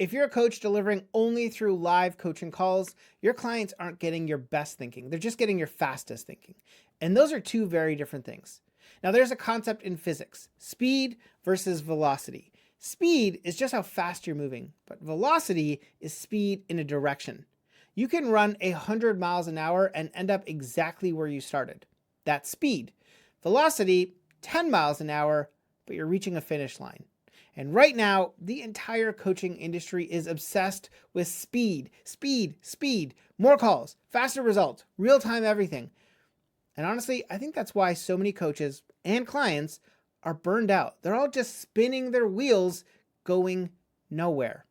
If you're a coach delivering only through live coaching calls, your clients aren't getting your best thinking. They're just getting your fastest thinking. And those are two very different things. Now, there's a concept in physics, speed versus velocity. Speed is just how fast you're moving, but velocity is speed in a direction. You can run 100 miles an hour and end up exactly where you started. That's speed. Velocity, 10 miles an hour, but you're reaching a finish line. And right now, the entire coaching industry is obsessed with speed, speed, speed, more calls, faster results, real-time everything. And honestly, I think that's why so many coaches and clients are burned out. They're all just spinning their wheels, going nowhere.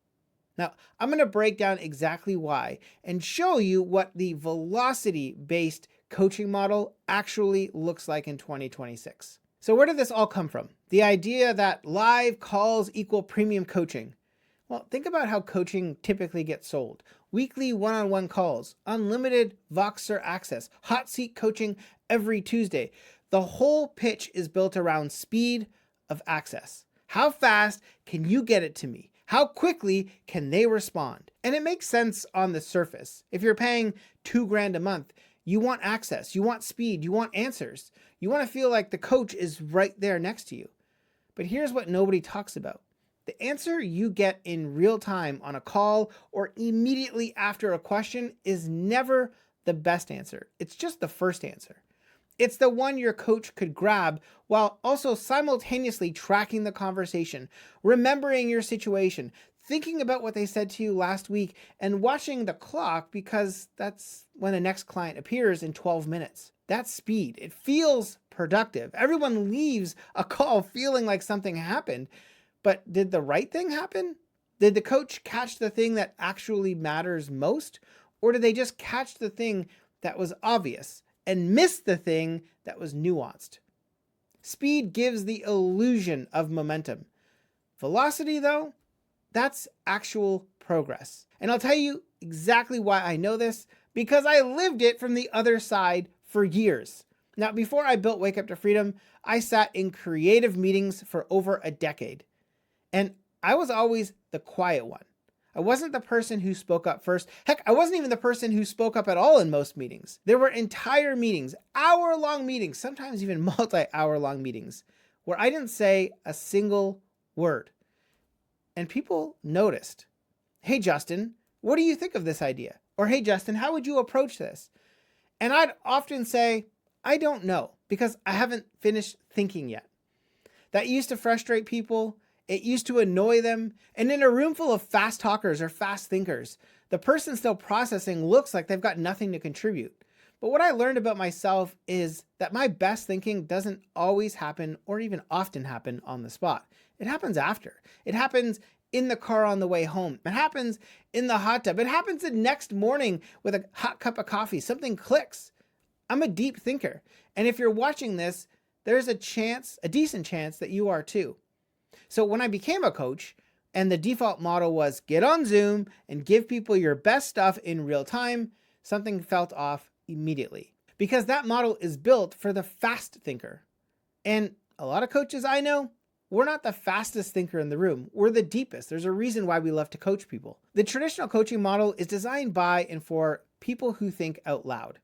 Now, I'm going to break down exactly why and show you what the velocity-based coaching model actually looks like in 2026. So where did this all come from? The idea that live calls equal premium coaching. Well, think about how coaching typically gets sold. Weekly one-on-one calls, unlimited Voxer access, hot seat coaching every Tuesday. The whole pitch is built around speed of access. How fast can you get it to me? How quickly can they respond? And it makes sense on the surface. If you're paying $2,000 a month, you want access, you want speed, you want answers. You want to feel like the coach is right there next to you. But here's what nobody talks about. The answer you get in real time on a call or immediately after a question is never the best answer. It's just the first answer. It's the one your coach could grab while also simultaneously tracking the conversation, remembering your situation, thinking about what they said to you last week, and watching the clock because that's when the next client appears in 12 minutes. That's speed. It feels productive. Everyone leaves a call feeling like something happened, but did the right thing happen? Did the coach catch the thing that actually matters most? Or did they just catch the thing that was obvious and miss the thing that was nuanced? Speed gives the illusion of momentum. Velocity, though, that's actual progress. And I'll tell you exactly why I know this, because I lived it from the other side for years. Now, before I built Wake Up to Freedom, I sat in creative meetings for over a decade. And I was always the quiet one. I wasn't the person who spoke up first. Heck, I wasn't even the person who spoke up at all in most meetings. There were entire meetings, hour-long meetings, sometimes even multi-hour-long meetings, where I didn't say a single word. And people noticed. Hey, Justin, what do you think of this idea? Or hey, Justin, how would you approach this? And I'd often say, I don't know, because I haven't finished thinking yet. That used to frustrate people. It used to annoy them. And in a room full of fast talkers or fast thinkers, the person still processing looks like they've got nothing to contribute. But what I learned about myself is that my best thinking doesn't always happen or even often happen on the spot. It happens after. It happens in the car on the way home. It happens in the hot tub. It happens the next morning with a hot cup of coffee. Something clicks. I'm a deep thinker. And if you're watching this, there's a decent chance that you are too. So when I became a coach and the default model was get on Zoom and give people your best stuff in real time, something felt off immediately, because that model is built for the fast thinker. And a lot of coaches I know, we're not the fastest thinker in the room. We're the deepest. There's a reason why we love to coach people. The traditional coaching model is designed by and for people who think out loud.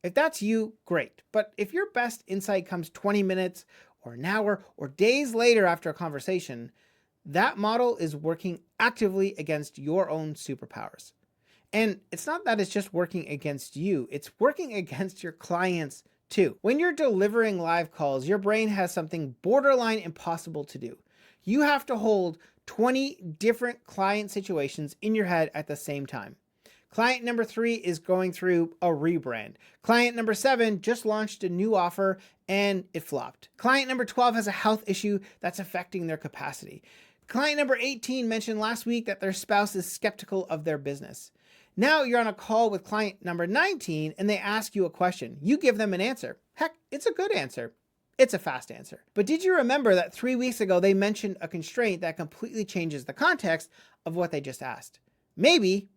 If that's you, great. But if your best insight comes 20 minutes or an hour or days later after a conversation, that model is working actively against your own superpowers. And it's not that it's just working against you, it's working against your clients too. When you're delivering live calls, your brain has something borderline impossible to do. You have to hold 20 different client situations in your head at the same time. Client number 3 is going through a rebrand. Client number 7 just launched a new offer and it flopped. Client number 12 has a health issue that's affecting their capacity. Client number 18 mentioned last week that their spouse is skeptical of their business. Now you're on a call with client number 19 and they ask you a question. You give them an answer. Heck, it's a good answer. It's a fast answer. But did you remember that 3 weeks ago they mentioned a constraint that completely changes the context of what they just asked? Maybe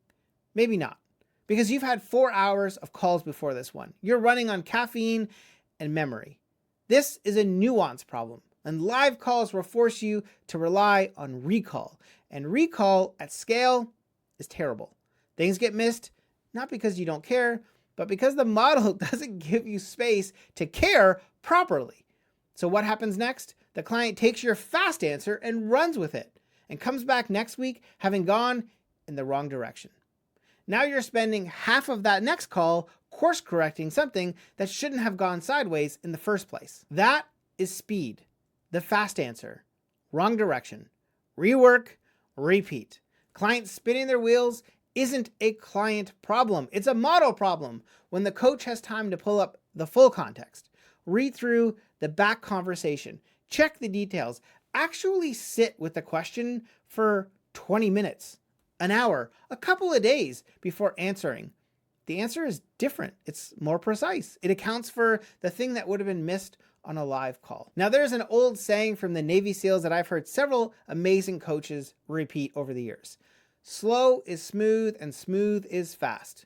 not. Because you've had 4 hours of calls before this one. You're running on caffeine and memory. This is a nuance problem, and live calls will force you to rely on recall. And recall at scale is terrible. Things get missed, not because you don't care, but because the model doesn't give you space to care properly. So what happens next? The client takes your fast answer and runs with it and comes back next week having gone in the wrong direction. Now you're spending half of that next call course correcting something that shouldn't have gone sideways in the first place. That is speed. The fast answer. Wrong direction. Rework, repeat. Clients spinning their wheels isn't a client problem. It's a model problem. When the coach has time to pull up the full context, read through the back conversation, check the details, actually sit with the question for 20 minutes, an hour, a couple of days before answering, the answer is different. It's more precise. It accounts for the thing that would have been missed on a live call. Now, there's an old saying from the Navy SEALs that I've heard several amazing coaches repeat over the years. Slow is smooth and smooth is fast.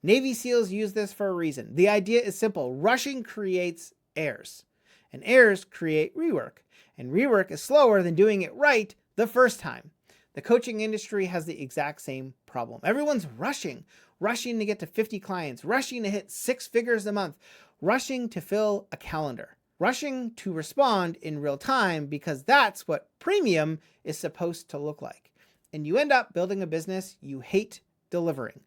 Navy SEALs use this for a reason. The idea is simple. Rushing creates errors, and errors create rework, and rework is slower than doing it right the first time. The coaching industry has the exact same problem. Everyone's rushing to get to 50 clients, rushing to hit 6 figures a month, rushing to fill a calendar, rushing to respond in real time because that's what premium is supposed to look like. And you end up building a business you hate delivering.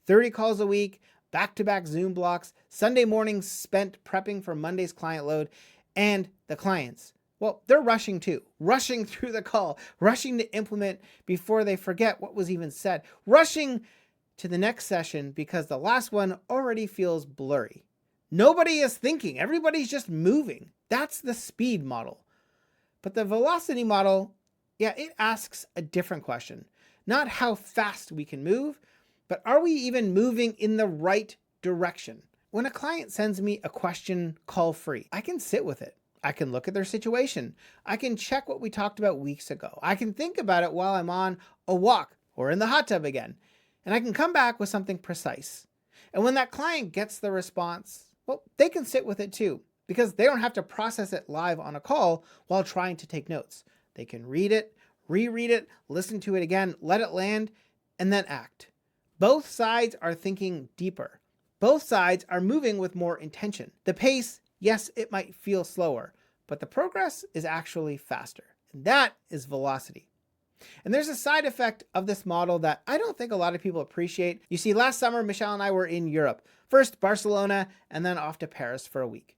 30 calls a week, back-to-back Zoom blocks, Sunday mornings spent prepping for Monday's client load, and the clients, well, they're rushing too, rushing through the call, rushing to implement before they forget what was even said, rushing to the next session because the last one already feels blurry. Nobody is thinking, everybody's just moving. That's the speed model. But the velocity model, it asks a different question. Not how fast we can move, but are we even moving in the right direction? When a client sends me a question call free, I can sit with it. I can look at their situation. I can check what we talked about weeks ago. I can think about it while I'm on a walk or in the hot tub again. And I can come back with something precise. And when that client gets the response, well, they can sit with it too, because they don't have to process it live on a call while trying to take notes. They can read it, reread it, listen to it again, let it land, and then act. Both sides are thinking deeper. Both sides are moving with more intention. The pace, yes, it might feel slower, but the progress is actually faster. And that is velocity. And there's a side effect of this model that I don't think a lot of people appreciate. You see, last summer, Michelle and I were in Europe. First Barcelona, and then off to Paris for a week.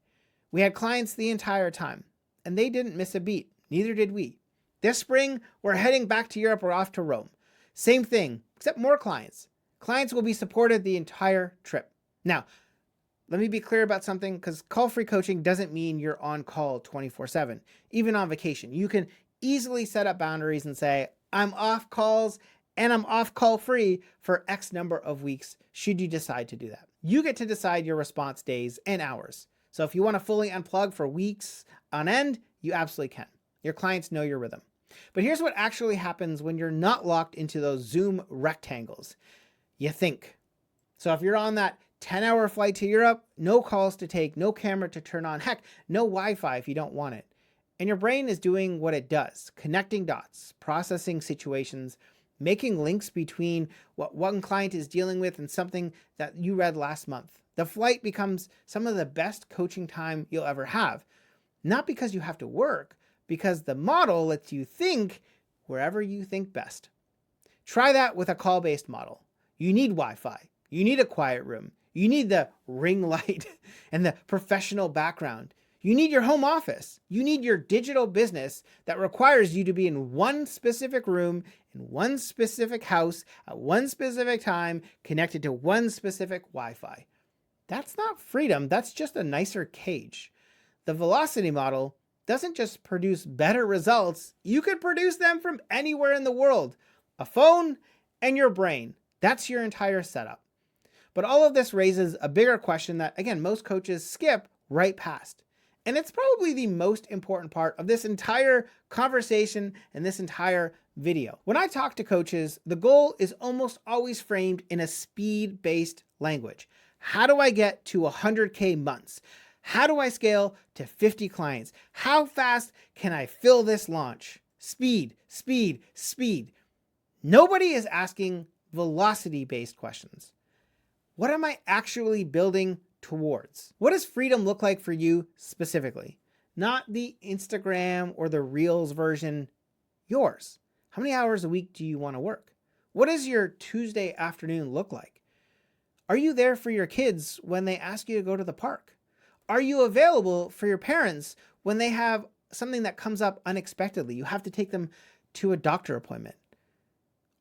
We had clients the entire time, and they didn't miss a beat. Neither did we. This spring, we're heading back to Europe. We're off to Rome. Same thing, except more clients. Clients will be supported the entire trip. Now, let me be clear about something, because call-free coaching doesn't mean you're on call 24/7, even on vacation. You can easily set up boundaries and say, I'm off calls and I'm off call free for X number of weeks, should you decide to do that. You get to decide your response days and hours. So if you want to fully unplug for weeks on end, you absolutely can. Your clients know your rhythm. But here's what actually happens when you're not locked into those Zoom rectangles. You think. So if you're on that 10-hour flight to Europe, no calls to take, no camera to turn on, heck, no Wi-Fi if you don't want it. And your brain is doing what it does, connecting dots, processing situations, making links between what one client is dealing with and something that you read last month. The flight becomes some of the best coaching time you'll ever have. Not because you have to work, because the model lets you think wherever you think best. Try that with a call-based model. You need Wi-Fi. You need a quiet room. You need the ring light and the professional background. You need your home office. You need your digital business that requires you to be in one specific room, in one specific house, at one specific time, connected to one specific Wi-Fi. That's not freedom. That's just a nicer cage. The velocity model doesn't just produce better results. You could produce them from anywhere in the world. A phone and your brain. That's your entire setup. But all of this raises a bigger question that, again, most coaches skip right past. And it's probably the most important part of this entire conversation and this entire video. When I talk to coaches, the goal is almost always framed in a speed-based language. How do I get to 100K months? How do I scale to 50 clients? How fast can I fill this launch? Speed, speed, speed. Nobody is asking velocity-based questions. What am I actually building towards? What does freedom look like for you specifically? Not the Instagram or the Reels version, yours. How many hours a week do you want to work? What does your Tuesday afternoon look like? Are you there for your kids when they ask you to go to the park? Are you available for your parents when they have something that comes up unexpectedly? You have to take them to a doctor appointment.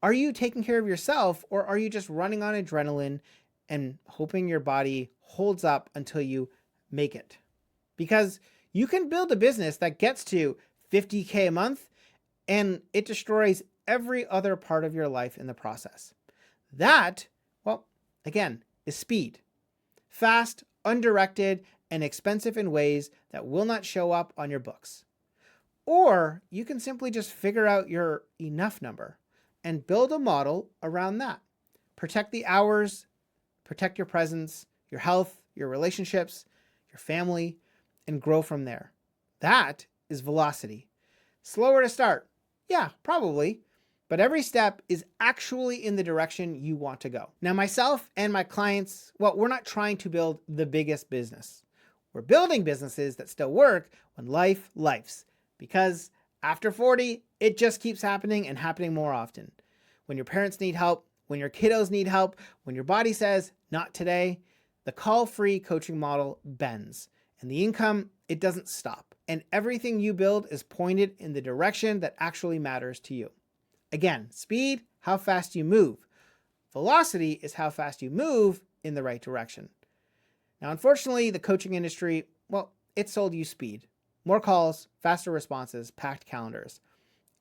Are you taking care of yourself, or are you just running on adrenaline and hoping your body holds up until you make it? Because you can build a business that gets to $50K a month and it destroys every other part of your life in the process. That, well, again, is speed. Fast, undirected, and expensive in ways that will not show up on your books. Or you can simply just figure out your enough number and build a model around that. Protect the hours, protect your presence, your health, your relationships, your family, and grow from there. That is velocity. Slower to start? Yeah, probably. But every step is actually in the direction you want to go. Now, myself and my clients, well, we're not trying to build the biggest business. We're building businesses that still work when life lifes. Because after 40, it just keeps happening and happening more often. When your parents need help, when your kiddos need help, when your body says, not today, the call-free coaching model bends. And the income, it doesn't stop. And everything you build is pointed in the direction that actually matters to you. Again, speed, how fast you move. Velocity is how fast you move in the right direction. Now, unfortunately, the coaching industry, well, it sold you speed. More calls, faster responses, packed calendars.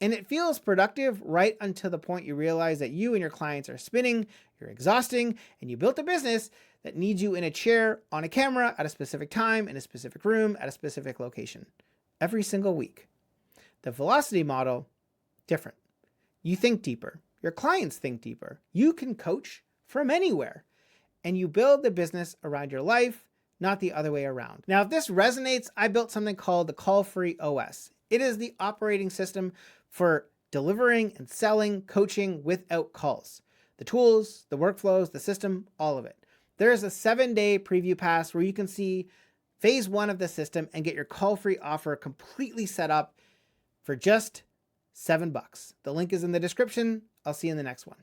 And it feels productive right until the point you realize that you and your clients are spinning, you're exhausting, and you built a business that needs you in a chair, on a camera, at a specific time, in a specific room, at a specific location. Every single week. The velocity model, different. You think deeper. Your clients think deeper. You can coach from anywhere. And you build the business around your life, not the other way around. Now, if this resonates, I built something called the Call-Free OS. It is the operating system for delivering and selling coaching without calls. The tools, the workflows, the system, all of it. There is a 7-day preview pass where you can see phase 1 of the system and get your call-free offer completely set up for just $7. The link is in the description. I'll see you in the next one.